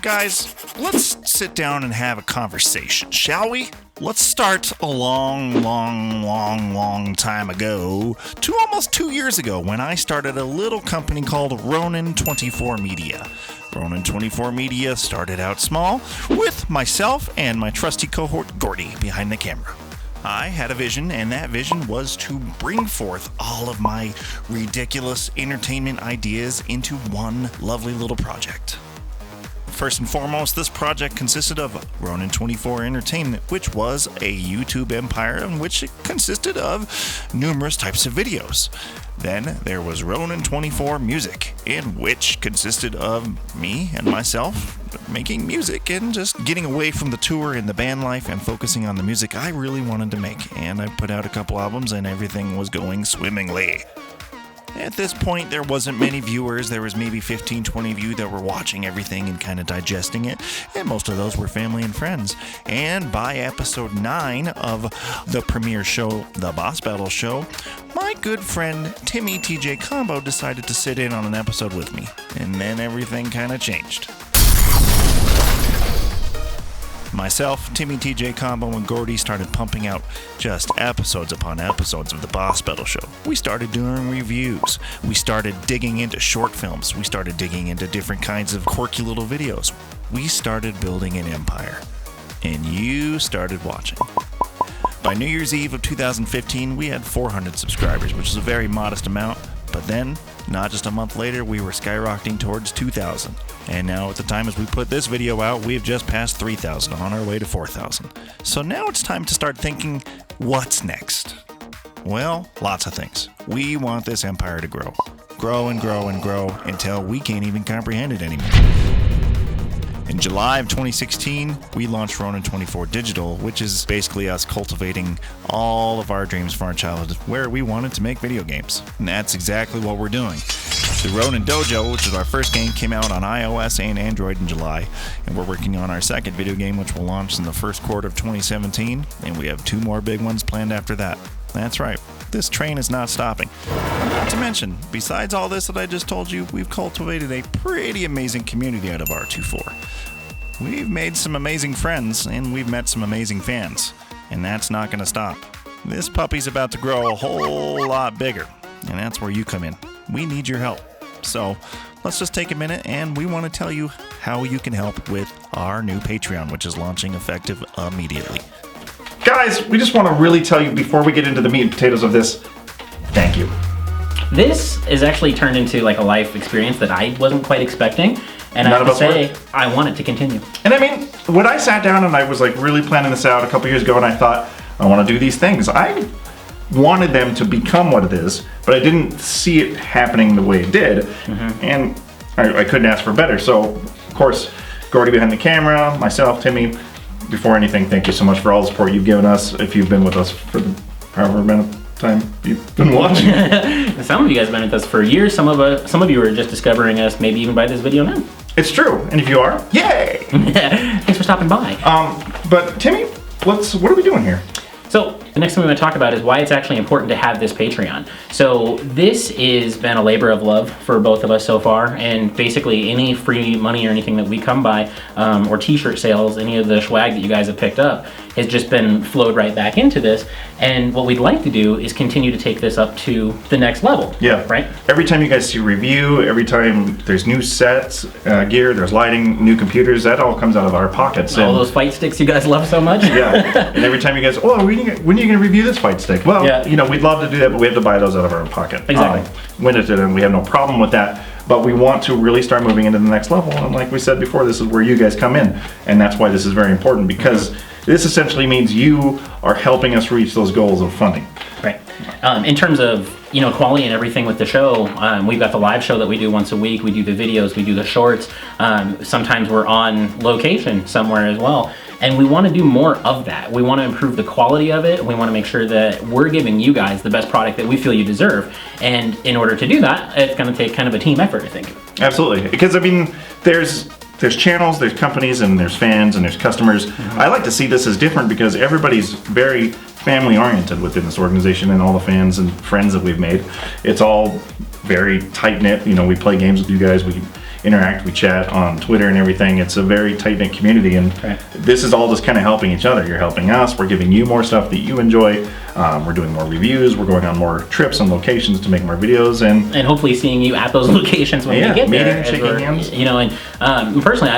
Guys, let's sit down and have a conversation, shall we? Let's start a long time ago to almost 2 years ago when I started a little company called R24 Media. Ronin24 Media started out small with myself and my trusty cohort Gordy behind the camera. I had a vision, and that vision was to bring forth all of my ridiculous entertainment ideas into one lovely little project. First and foremost, this project consisted of Ronin24 Entertainment, which was a YouTube empire in which it consisted of numerous types of videos. Then there was Ronin24 Music, in which consisted of me and myself making music and just getting away from the tour and the band life and focusing on the music I really wanted to make. And I put out a couple albums and everything was going swimmingly. At this point, there wasn't many viewers. There was maybe 15, 20 of you that were watching everything and kind of digesting it, and most of those were family and friends. And by episode 9 of the premiere show, The Boss Battle Show, my good friend Timmy TJ Combo decided to sit in on an episode with me, and then everything kind of changed. Myself, Timmy TJ Combo, and Gordy started pumping out just episodes upon episodes of the Boss Battle Show. We started doing reviews. We started digging into short films. We started digging into different kinds of quirky little videos. We started building an empire. And you started watching. By New Year's Eve of 2015, we had 400 subscribers, which is a very modest amount. But then, not just a month later, we were skyrocketing towards 2,000. And now at the time as we put this video out, we've just passed 3,000 on our way to 4,000. So now it's time to start thinking, what's next? Well, lots of things. We want this empire to grow. Grow and grow and grow until we can't even comprehend it anymore. In July of 2016, we launched Ronin24 Digital, which is basically us cultivating all of our dreams from our childhood, where we wanted to make video games. And that's exactly what we're doing. The Ronin Dojo, which is our first game, came out on iOS and Android in July, and we're working on our second video game, which will launch in the first quarter of 2017, and we have 2 more big ones planned after that. That's right, this train is not stopping. Not to mention, besides all this that I just told you, we've cultivated a pretty amazing community out of R24. We've made some amazing friends, and we've met some amazing fans, and that's not going to stop. This puppy's about to grow a whole lot bigger, and that's where you come in. We need your help. So let's just take a minute, and we want to tell you how you can help with our new Patreon, which is launching effective immediately. Guys, we just want to really tell you before we get into the meat and potatoes of this, thank you. This is actually turned into like a life experience that I wasn't quite expecting, and I have to say, I want it to continue. And I mean, when I sat down and I was like really planning this out a couple years ago, and I thought, I want to do these things, I wanted them to become what it is, but I didn't see it happening the way it did, and I couldn't ask for better. So, of course, Gordy behind the camera, myself, Timmy, before anything, thank you so much for all the support you've given us, if you've been with us for however amount of time you've been watching. Some of you guys have been with us for years, some of you are just discovering us, maybe even by this video now. It's true, and if you are, yay! Thanks for stopping by. But Timmy, what are we doing here? So the next thing we want to talk about is why it's actually important to have this Patreon. So this has been a labor of love for both of us so far, and basically any free money or anything that we come by, or t-shirt sales, any of the swag that you guys have picked up, has just been flowed right back into this. And what we'd like to do is continue to take this up to the next level. Yeah. Right? Every time you guys see a review, every time there's new sets, gear, there's lighting, new computers, that all comes out of our pockets. All those fight sticks you guys love so much. Yeah. And every time you guys, when are you going to review this fight stick? Well, you know, we'd love to do that, but we have to buy those out of our own pocket. Exactly. And we have no problem with that. But we want to really start moving into the next level. And like we said before, this is where you guys come in. And that's why this is very important, because this essentially means you are helping us reach those goals of funding. Right. In terms of, quality and everything with the show, we've got the live show that we do once a week. We do the videos, we do the shorts. Sometimes we're on location somewhere as well. And we want to do more of that. We want to improve the quality of it. We want to make sure that we're giving you guys the best product that we feel you deserve. And in order to do that, it's going to take kind of a team effort, I think. Absolutely. Because, I mean, there's channels, there's companies, and there's fans, and there's customers. I like to see this as different because everybody's very family oriented within this organization, and all the fans and friends that we've made. It's all very tight knit. You know, we play games with you guys, we interact, we chat on Twitter and everything. It's a very tight knit community, and this is all just kind of helping each other. You're helping us, we're giving you more stuff that you enjoy. We're doing more reviews, we're going on more trips and locations to make more videos, and hopefully seeing you at those locations when we get meeting there. and shaking hands. You know, and personally,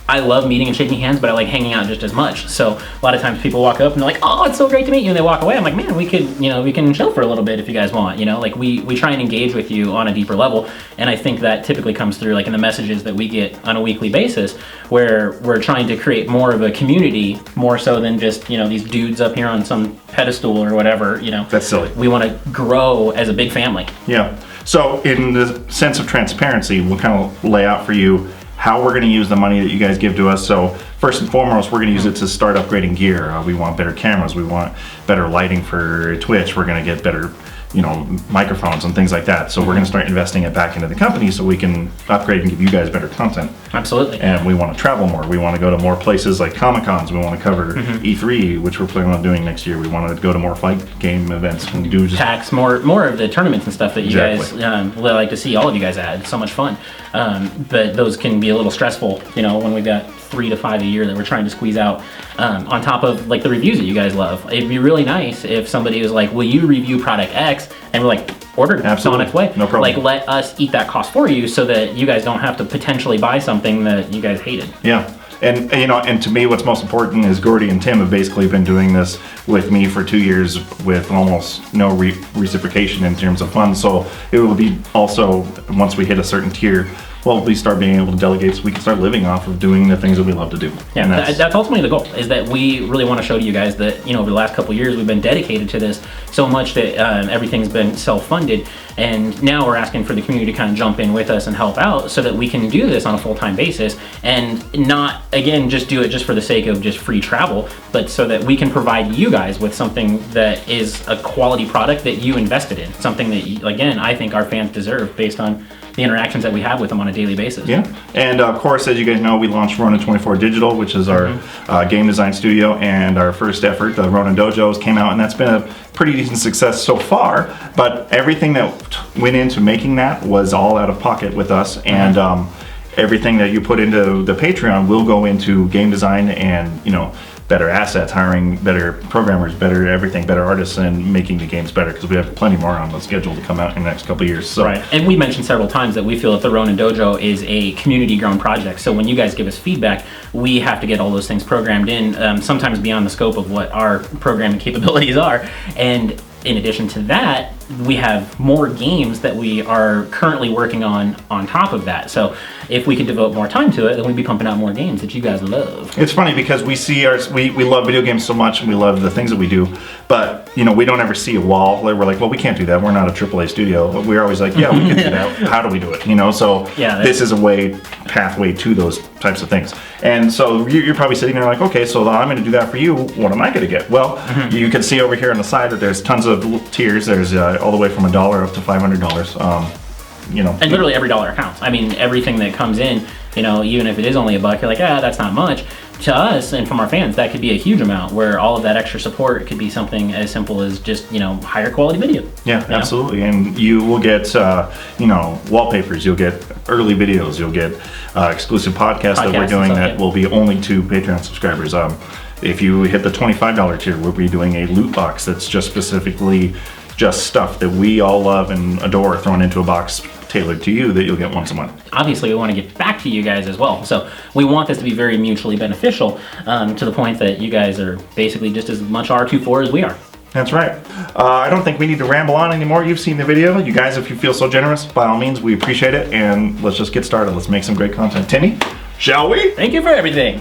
I love meeting and shaking hands, but I like hanging out just as much. So a lot of times people walk up and they're like, "Oh, it's so great to meet you," and they walk away. I'm like, "Man, we can chill for a little bit if you guys want." You know, like we try and engage with you on a deeper level, and I think that typically comes through like in the messages that we get on a weekly basis, where we're trying to create more of a community, more so than just these dudes up here on some pedestal or whatever. You know, that's silly. We want to grow as a big family. Yeah. So in the sense of transparency, we'll kind of lay out for you how we're going to use the money that you guys give to us. So first and foremost, we're going to use it to start upgrading gear. We want better cameras. We want better lighting for Twitch. We're going to get better, microphones and things like that. So we're going to start investing it back into the company so we can upgrade and give you guys better content. Absolutely. And we want to travel more. We want to go to more places like Comic-Cons. We want to cover E3, which we're planning on doing next year. We want to go to more fight game events and do just PAX, more of the tournaments and stuff that you guys like to see all of you guys at. It's so much fun. But those can be a little stressful, when we've got 3 to 5 a year that we're trying to squeeze out, on top of like the reviews that you guys love. It'd be really nice if somebody was like, "Will you review product X?" And we're like, "Order it. It's on its way." No problem. Like, let us eat that cost for you so that you guys don't have to potentially buy something that you guys hated. Yeah. And and to me, what's most important is Gordy and Tim have basically been doing this with me for 2 years with almost no reciprocation in terms of funds. So it will be also, once we hit a certain tier, we start being able to delegate so we can start living off of doing the things that we love to do. Yeah, that's ultimately the goal, is that we really want to show to you guys that, over the last couple of years, we've been dedicated to this so much that everything's been self-funded. And now we're asking for the community to kind of jump in with us and help out so that we can do this on a full-time basis and not, again, just do it just for the sake of just free travel, but so that we can provide you guys with something that is a quality product that you invested in, something that, again, I think our fans deserve based on the interactions that we have with them on a daily basis. Yeah, and of course, as you guys know, we launched Ronin24 Digital, which is our game design studio, and our first effort, the Ronin Dojos, came out, and that's been a pretty decent success so far. But everything that went into making that was all out of pocket with us, and everything that you put into the Patreon will go into game design and better assets, hiring better programmers, better everything, better artists, and making the games better, because we have plenty more on the schedule to come out in the next couple of years. So. Right, and we mentioned several times that we feel that the Ronin Dojo is a community-grown project. So when you guys give us feedback, we have to get all those things programmed in, sometimes beyond the scope of what our programming capabilities are. And in addition to that, we have more games that we are currently working on top of that. So if we could devote more time to it, then we'd be pumping out more games that you guys love. It's funny because we see we love video games so much, and we love the things that we do, but we don't ever see a wall where we're like, well, we can't do that. We're not a AAA studio. But we're always like, yeah, we can do that. How do we do it? So this is a pathway to those types of things. And so you're probably sitting there like, okay, so I'm going to do that for you. What am I going to get? Well, you can see over here on the side that there's tons of tiers. There's all the way from $1 up to $500. And literally every dollar counts. I mean, everything that comes in, even if it is only $1, you're like, that's not much. To us and from our fans, that could be a huge amount, where all of that extra support could be something as simple as just, higher quality video. Yeah, absolutely. And you will get, wallpapers, you'll get early videos, you'll get exclusive podcasts that we're doing that will be only to Patreon subscribers. If you hit the $25 tier, we'll be doing a loot box that's just specifically just stuff that we all love and adore thrown into a box tailored to you that you'll get once a month. Obviously, we want to get back to you guys as well. So we want this to be very mutually beneficial, to the point that you guys are basically just as much R24 as we are. That's right. I don't think we need to ramble on anymore. You've seen the video. You guys, if you feel so generous, by all means, we appreciate it. And let's just get started. Let's make some great content. Timmy, shall we? Thank you for everything.